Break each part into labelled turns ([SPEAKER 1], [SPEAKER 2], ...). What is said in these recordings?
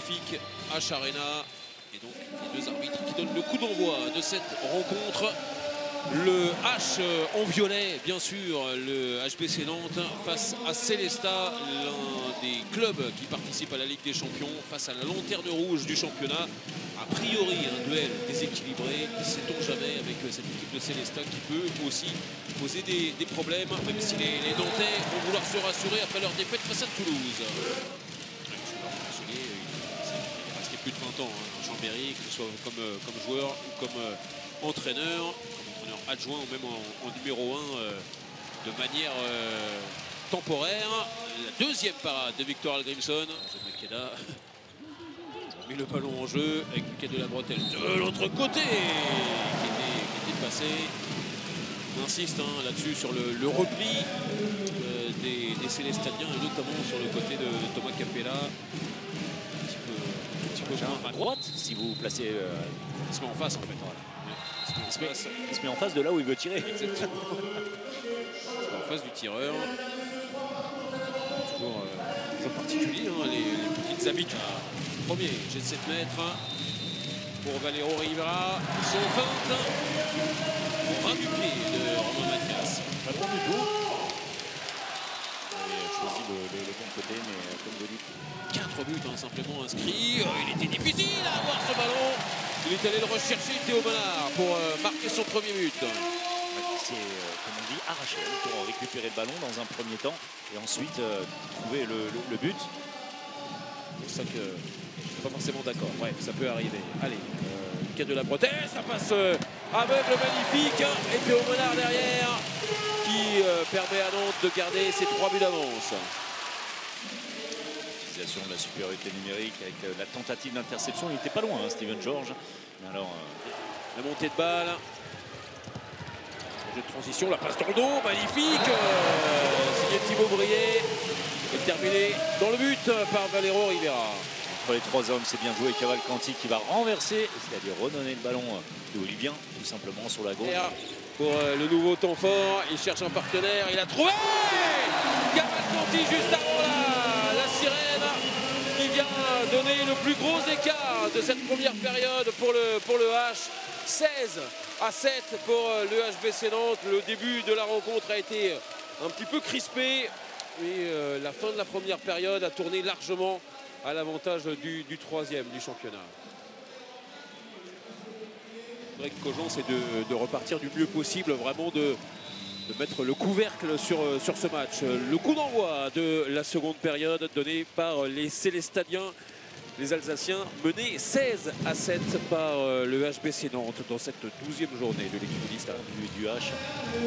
[SPEAKER 1] magnifique H Arena. Et donc les deux arbitres qui donnent le coup d'envoi de cette rencontre. Le H en violet, bien sûr, le HBC Nantes face à Célestat, l'un des clubs qui participe à la Ligue des Champions, face à la lanterne rouge du championnat. A priori, un duel déséquilibré, sait-on jamais, avec cette équipe de Célestat qui peut aussi poser des problèmes, même si les Nantais vont vouloir se rassurer après leur défaite face à Toulouse. Il est resté plus de 20 ans, hein, Chambéry, que ce soit comme joueur ou comme entraîneur adjoint ou même en numéro 1 de manière temporaire. La deuxième parade de Victor Algrimson. Makeda a mis le ballon en jeu avec Lucas de la Bretelle de l'autre côté qui était passé. On insiste hein, là-dessus sur le repli des Célestadiens et notamment sur le côté de Thomas Capella. Un petit peu
[SPEAKER 2] à droite si vous placez.
[SPEAKER 1] Il se met en face en fait. Voilà.
[SPEAKER 2] Il se met en face de là où il veut tirer.
[SPEAKER 1] Exactement. En face du tireur. Toujours particulier, hein, les petites habitudes. Premier jet de 7 mètres pour Valero Rivera. Son feinte. Au ras du pied de Romain Mathias.
[SPEAKER 2] Pas bon du tout. Il avait choisi le bon côté, mais comme vous dites.
[SPEAKER 1] 4 buts hein, simplement inscrits. Il était difficile à avoir ce ballon. Il est allé le rechercher, Théo Monard, pour marquer son premier but.
[SPEAKER 2] C'est, comme on dit, arraché pour récupérer le ballon dans un premier temps et ensuite trouver le but.
[SPEAKER 1] C'est ça que je ne suis pas forcément d'accord. Bref, ça peut arriver. Allez, Lucas de la Bretelle, ça passe aveugle magnifique. Et Théo Monard derrière qui permet à Nantes de garder ses 3 buts d'avance.
[SPEAKER 2] De la supériorité numérique avec la tentative d'interception, il n'était pas loin hein, Steven George. Mais alors
[SPEAKER 1] la montée de balle, le jeu de transition, la passe dans le dos, magnifique, signé Thibaut Brié et terminé dans le but par Valero Rivera.
[SPEAKER 2] Entre les 3 hommes, c'est bien joué. Cavalcanti qui va renverser, c'est-à-dire redonner le ballon d'où il vient, tout simplement sur la gauche.
[SPEAKER 1] Pour le nouveau temps fort, il cherche un partenaire, il a trouvé Cavalcanti juste avant la sirène qui vient donner le plus gros écart de cette première période pour le H. 16-7 pour le HBC Nantes. Le début de la rencontre a été un petit peu crispé, mais la fin de la première période a tourné largement à l'avantage du troisième du championnat. Greg Cogent, c'est de repartir du mieux possible, vraiment de mettre le couvercle sur ce match. Le coup d'envoi de la seconde période donné par les Célestadiens, les Alsaciens, menés 16-7 par le HBC Nantes dans cette 12e journée de l'équipe d'Ista.
[SPEAKER 2] Du H,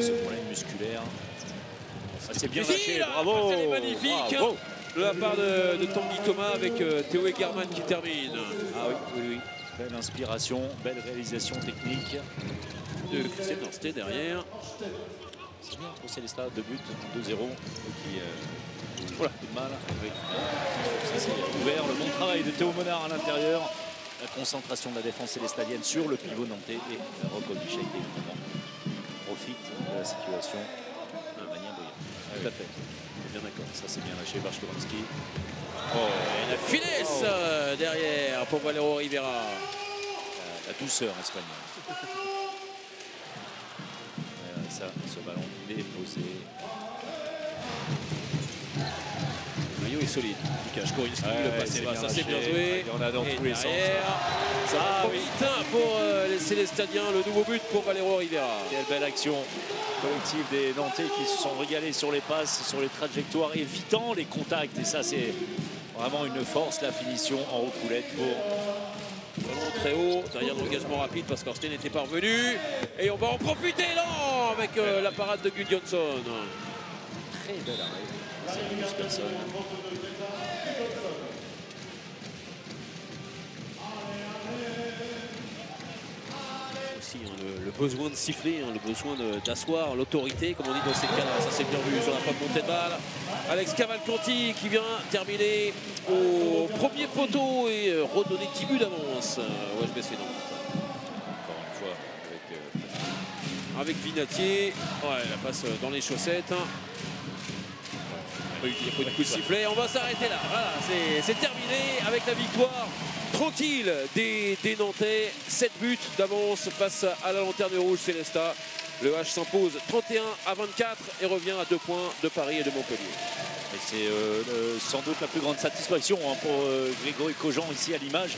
[SPEAKER 2] ce problème musculaire. C'est bien lâché,
[SPEAKER 1] là,
[SPEAKER 2] bravo,
[SPEAKER 1] c'est magnifique
[SPEAKER 2] bravo
[SPEAKER 1] de la part de Tanguy Thomas avec Théo Egerman qui termine.
[SPEAKER 2] Ah oui. Belle inspiration, belle réalisation technique.
[SPEAKER 1] De Christian Norsté derrière.
[SPEAKER 2] C'est bien pour Célestat, 2 buts, 2-0. Qui voilà, de mal avec ça c'est ouvert. Le bon travail de Théo Monard à l'intérieur. La concentration de la défense célestadienne sur le pivot nantais et Rocco Bichet qui évidemment profite de la situation de manière brillante. Tout à fait. Bien d'accord. Ça c'est bien lâché, Barchkowski.
[SPEAKER 1] Et la finesse derrière pour Valero Rivera.
[SPEAKER 2] La douceur espagnole. Ça, ce ballon, il est posé.
[SPEAKER 1] Le maillot est solide. Lucas Korinski, le passé bas, ça c'est bien joué.
[SPEAKER 2] Il y en a dans tous les sens.
[SPEAKER 1] Ça va vite pour les Célestadiens. Le nouveau but pour Valero Rivera.
[SPEAKER 2] Quelle belle action collective des Nantais qui se sont régalés sur les passes, sur les trajectoires, évitant les contacts. Et ça, c'est vraiment une force, la finition en roucoulette pour...
[SPEAKER 1] Ballon très haut, derrière l'engagement rapide parce qu'Orsten n'était pas revenu. Et on va en profiter là avec la parade de Gudjonsson.
[SPEAKER 2] Très belle arrêt. C'est 12 personnes.
[SPEAKER 1] Aussi le besoin de siffler, le besoin d'asseoir l'autorité, comme on dit dans ces cas-là. Ça c'est bien vu sur la fin de montée de balle. Alex Cavalcanti qui vient terminer au premier poteau et redonner 10 buts d'avance au HBC Nantes.
[SPEAKER 2] Encore une fois
[SPEAKER 1] avec Vinatier. Ouais, la passe dans les chaussettes. Il n'y a pas eu de coup de sifflet. On va s'arrêter là. Voilà, c'est terminé avec la victoire tranquille des Nantais. 7 buts d'avance face à la Lanterne Rouge Célestat. Le H s'impose 31-24 et revient à 2 points de Paris et de Montpellier.
[SPEAKER 2] C'est sans doute la plus grande satisfaction pour Grégory Cogent ici à l'image.